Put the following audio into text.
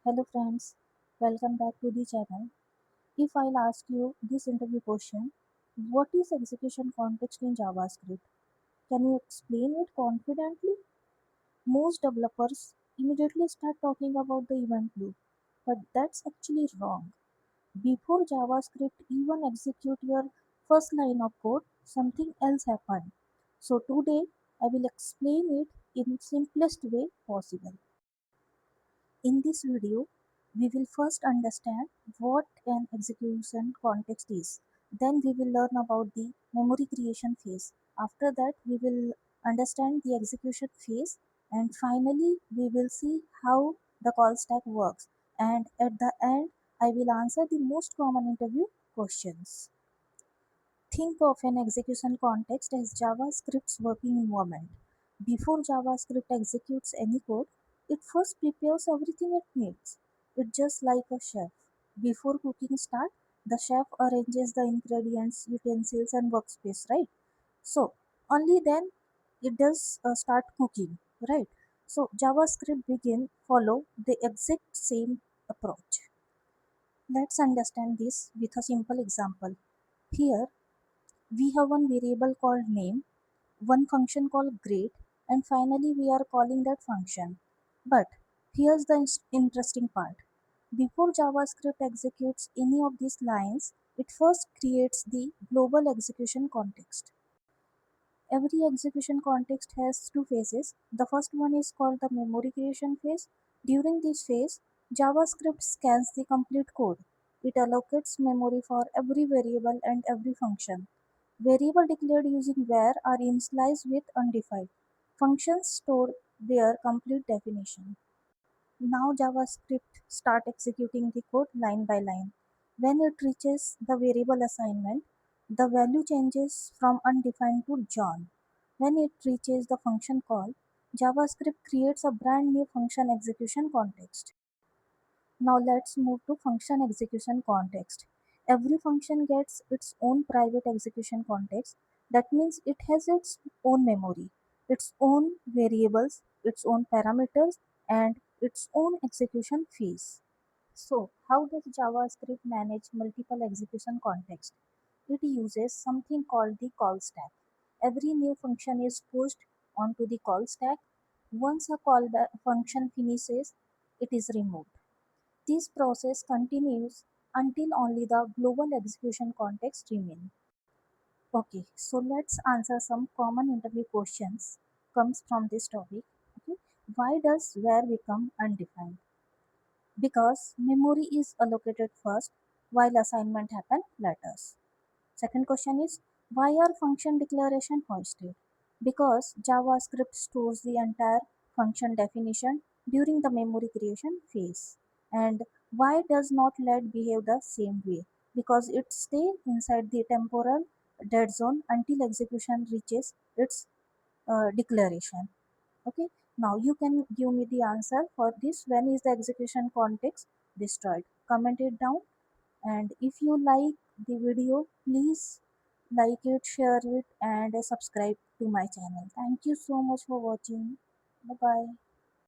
Hello friends, welcome back to the channel. If I'll ask you this interview question, what is execution context in JavaScript? Can you explain it confidently? Most developers immediately start talking about the event loop, but that's actually wrong. Before JavaScript even execute your first line of code, something else happened. So today I will explain it in simplest way possible. In this video, we will first understand what an execution context is. Then we will learn about the memory creation phase. After that, we will understand the execution phase. And finally, we will see how the call stack works. And at the end, I will answer the most common interview questions. Think of an execution context as JavaScript's working environment. Before JavaScript executes any code, it first prepares everything it needs. It's just like a chef. Before cooking start, the chef arranges the ingredients, utensils and workspace, right? So only then it does start cooking, right? So JavaScript begin follow the exact same approach. Let's understand this with a simple example. Here we have one variable called name, one function called grade, and finally we are calling that function. But here's the interesting part. Before JavaScript executes any of these lines, it first creates the global execution context. Every execution context has two phases. The first one is called the memory creation phase. During this phase, JavaScript scans the complete code. It allocates memory for every variable and every function. Variable declared using where are initialized with undefined. Functions store their complete definition. Now JavaScript start executing the code line by line. When it reaches the variable assignment, the value changes from undefined to John. When it reaches the function call, JavaScript creates a brand new function execution context. Now let's move to function execution context. Every function gets its own private execution context. That means it has its own memory, its own variables, its own parameters, and its own execution phase. So, how does JavaScript manage multiple execution contexts? It uses something called the call stack. Every new function is pushed onto the call stack. Once a callback function finishes, it is removed. This process continues until only the global execution context remain. Okay, so let's answer some common interview questions comes from this topic. Okay, why does where become undefined? Because memory is allocated first while assignment happen later. Second question is why are function declaration hoisted? Because JavaScript stores the entire function definition during the memory creation phase. And why does not let behave the same way? Because it stays inside the temporal dead zone until execution reaches its declaration. Okay, now you can give me the answer for this. When is the execution context destroyed? Comment it down, and if you like the video, please like it, share it, and subscribe to my channel. Thank you so much for watching. Bye bye.